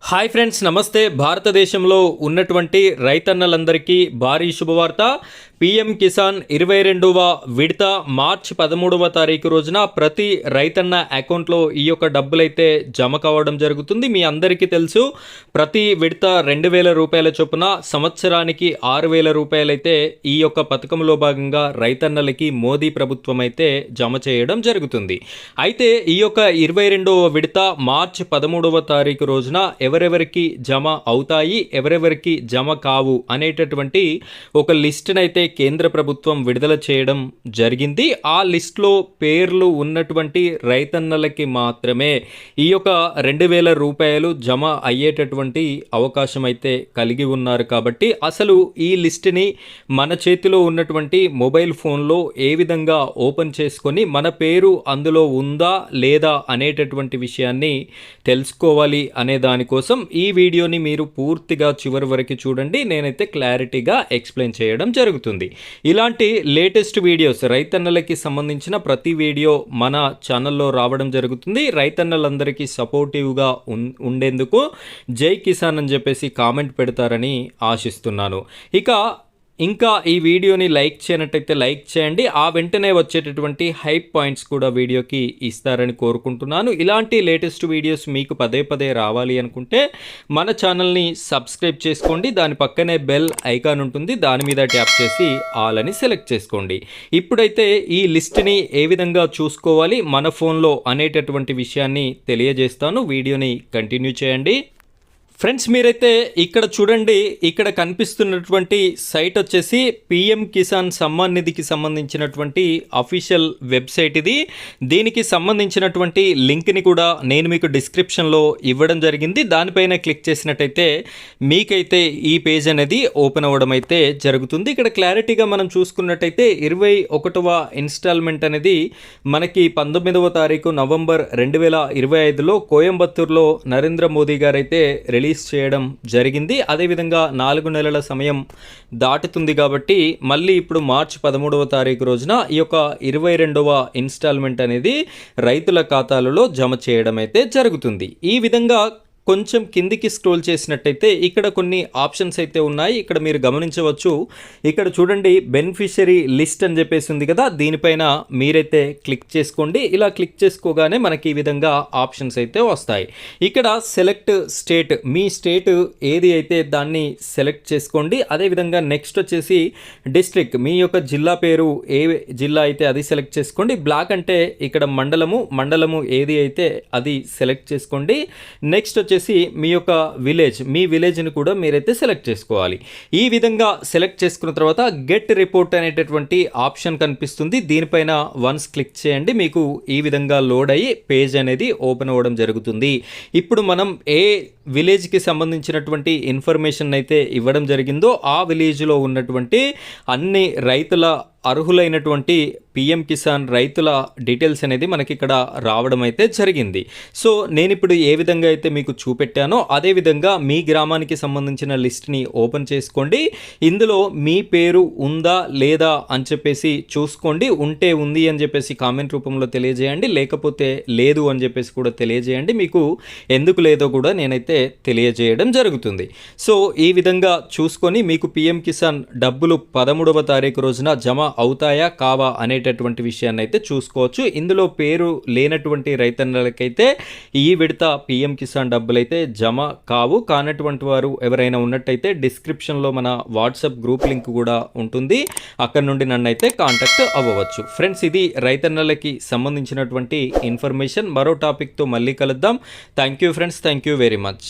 Hi friends, నమస్తే. భారతదేశంలో ఉన్నటువంటి రైతన్నలందరికీ భారీ శుభవార్త. పీఎం కిసాన్ 22వ విడత మార్చి 13వ తారీఖు రోజున ప్రతి రైతన్న అకౌంట్లో ఈ యొక్క డబ్బులైతే జమ కావడం జరుగుతుంది. మీ అందరికీ తెలుసు, ప్రతి విడత 2,000 రూపాయల చొప్పున సంవత్సరానికి 6,000 రూపాయలైతే ఈ యొక్క పథకంలో భాగంగా రైతన్నలకి మోదీ ప్రభుత్వం అయితే జమ చేయడం జరుగుతుంది. అయితే ఈ యొక్క 22వ విడత మార్చి 13వ తారీఖు రోజున ఎవరెవరికి జమ అవుతాయి, ఎవరెవరికి జమ కావు అనేటటువంటి ఒక లిస్ట్ని అయితే కేంద్ర ప్రభుత్వం విడుదల చేయడం జరిగింది. ఆ లిస్ట్లో పేర్లు ఉన్నటువంటి రైతన్నలకి మాత్రమే ఈ యొక్క 2,000 రూపాయలు జమ అయ్యేటటువంటి అవకాశం అయితే కలిగి ఉన్నారు. కాబట్టి అసలు ఈ లిస్ట్ని మన చేతిలో ఉన్నటువంటి మొబైల్ ఫోన్లో ఏ విధంగా ఓపెన్ చేసుకొని మన పేరు అందులో ఉందా లేదా అనేటటువంటి విషయాన్ని తెలుసుకోవాలి అనే దానికోసం ఈ వీడియోని మీరు పూర్తిగా చివరి వరకు చూడండి. నేనైతే క్లారిటీగా ఎక్స్ప్లెయిన్ చేయడం జరుగుతుంది. ఇలాంటి లేటెస్ట్ వీడియోస్ రైతన్నలకి సంబంధించిన ప్రతి వీడియో మన ఛానల్లో రావడం జరుగుతుంది. రైతన్నలందరికీ సపోర్టివ్గా ఉండేందుకు జై కిసాన్ అని చెప్పేసి కామెంట్ పెడతారని ఆశిస్తున్నాను. ఇంకా ఈ వీడియోని లైక్ చేయనట్టయితే లైక్ చేయండి. ఆ వెంటనే వచ్చేటటువంటి హైప్ పాయింట్స్ కూడా వీడియోకి ఇస్తారని కోరుకుంటున్నాను. ఇలాంటి లేటెస్ట్ వీడియోస్ మీకు పదే పదే రావాలి అనుకుంటే మన ఛానల్ని సబ్స్క్రైబ్ చేసుకోండి. దాని పక్కనే బెల్ ఐకాన్ ఉంటుంది, దాని మీద ట్యాప్ చేసి ఆల్ అని సెలెక్ట్ చేసుకోండి. ఇప్పుడైతే ఈ లిస్ట్ని ఏ విధంగా చూసుకోవాలి మన ఫోన్లో అనేటటువంటి విషయాన్ని తెలియజేస్తాను. వీడియోని కంటిన్యూ చేయండి. ఫ్రెండ్స్, మీరైతే ఇక్కడ చూడండి, ఇక్కడ కనిపిస్తున్నటువంటి సైట్ వచ్చేసి పిఎం కిసాన్ సమ్మాన్ నిధికి సంబంధించినటువంటి అఫీషియల్ వెబ్సైట్ ఇది. దీనికి సంబంధించినటువంటి లింక్ని కూడా నేను మీకు డిస్క్రిప్షన్లో ఇవ్వడం జరిగింది. దానిపైన క్లిక్ చేసినట్టయితే మీకైతే ఈ పేజ్ అనేది ఓపెన్ అవ్వడం అయితే జరుగుతుంది. ఇక్కడ క్లారిటీగా మనం చూసుకున్నట్టయితే 21వ ఇన్స్టాల్మెంట్ అనేది మనకి 19వ తారీఖు నవంబర్ 2025లో కోయంబత్తూర్లో నరేంద్ర మోదీ గారు అయితే రిలీజ్ చేయడం జరిగింది. అదేవిధంగా 4 నెలల సమయం దాటుతుంది కాబట్టి మళ్ళీ ఇప్పుడు మార్చి 13వ తారీఖు రోజున ఈ యొక్క 22వ ఇన్స్టాల్మెంట్ అనేది రైతుల ఖాతాలలో జమ చేయడం అయితే జరుగుతుంది. ఈ విధంగా కొంచెం కిందికి స్క్రోల్ చేసినట్టయితే ఇక్కడ కొన్ని ఆప్షన్స్ అయితే ఉన్నాయి. ఇక్కడ మీరు గమనించవచ్చు. ఇక్కడ చూడండి, బెనిఫిషరీ లిస్ట్ అని చెప్పేసి ఉంది కదా, దీనిపైన మీరైతే క్లిక్ చేసుకోండి. ఇలా క్లిక్ చేసుకోగానే మనకి ఈ విధంగా ఆప్షన్స్ అయితే వస్తాయి. ఇక్కడ సెలెక్ట్ స్టేట్, మీ స్టేట్ ఏది అయితే దాన్ని సెలెక్ట్ చేసుకోండి. అదేవిధంగా నెక్స్ట్ వచ్చేసి డిస్ట్రిక్ట్, మీ యొక్క జిల్లా పేరు ఏ జిల్లా అయితే అది సెలెక్ట్ చేసుకోండి. బ్లాక్ అంటే ఇక్కడ మండలము ఏది అయితే అది సెలెక్ట్ చేసుకోండి. నెక్స్ట్ వచ్చేసి మీ యొక్క మీ విలేజ్ని కూడా మీరైతే సెలెక్ట్ చేసుకోవాలి. ఈ విధంగా సెలెక్ట్ చేసుకున్న తర్వాత గెట్ రిపోర్ట్ అనేటటువంటి ఆప్షన్ కనిపిస్తుంది. దీనిపైన వన్స్ క్లిక్ చేయండి. మీకు ఈ విధంగా లోడ్ అయ్యి పేజ్ అనేది ఓపెన్ అవ్వడం జరుగుతుంది. ఇప్పుడు మనం ఏ విలేజ్కి సంబంధించినటువంటి ఇన్ఫర్మేషన్ అయితే ఇవ్వడం జరిగిందో ఆ విలేజ్లో ఉన్నటువంటి అన్ని రైతుల అర్హులైనటువంటి పిఎం కిసాన్ రైతుల డీటెయిల్స్ అనేది మనకి ఇక్కడ రావడం అయితే జరిగింది. సో నేను ఇప్పుడు ఏ విధంగా అయితే మీకు చూపెట్టానో అదేవిధంగా మీ గ్రామానికి సంబంధించిన లిస్ట్ని ఓపెన్ చేసుకోండి. ఇందులో మీ పేరు ఉందా లేదా అని చెప్పేసి చూసుకోండి. ఉంటే ఉంది అని చెప్పేసి కామెంట్ రూపంలో తెలియజేయండి, లేకపోతే లేదు అని చెప్పేసి కూడా తెలియజేయండి. మీకు ఎందుకు లేదో కూడా నేనైతే తెలియజేయడం జరుగుతుంది. సో ఈ విధంగా చూసుకొని మీకు పిఎం కిసాన్ డబ్బులు 13వ తారీఖు రోజున జమ అవుతాయా కావా అనేటటువంటి విషయాన్ని అయితే చూసుకోవచ్చు. ఇందులో పేరు లేనటువంటి రైతన్నలకైతే ఈ విడత పిఎం కిసాన్ డబ్బులు అయితే జమ కావు. కానటువంటి వారు ఎవరైనా ఉన్నట్టయితే డిస్క్రిప్షన్లో మన వాట్సాప్ గ్రూప్ లింక్ కూడా ఉంటుంది, అక్కడ నుండి నన్ను అయితే కాంటాక్ట్ అవ్వవచ్చు. ఫ్రెండ్స్, ఇది రైతన్నలకి సంబంధించినటువంటి ఇన్ఫర్మేషన్. మరో టాపిక్తో మళ్ళీ కలుద్దాం. Thank you friends, thank you very much.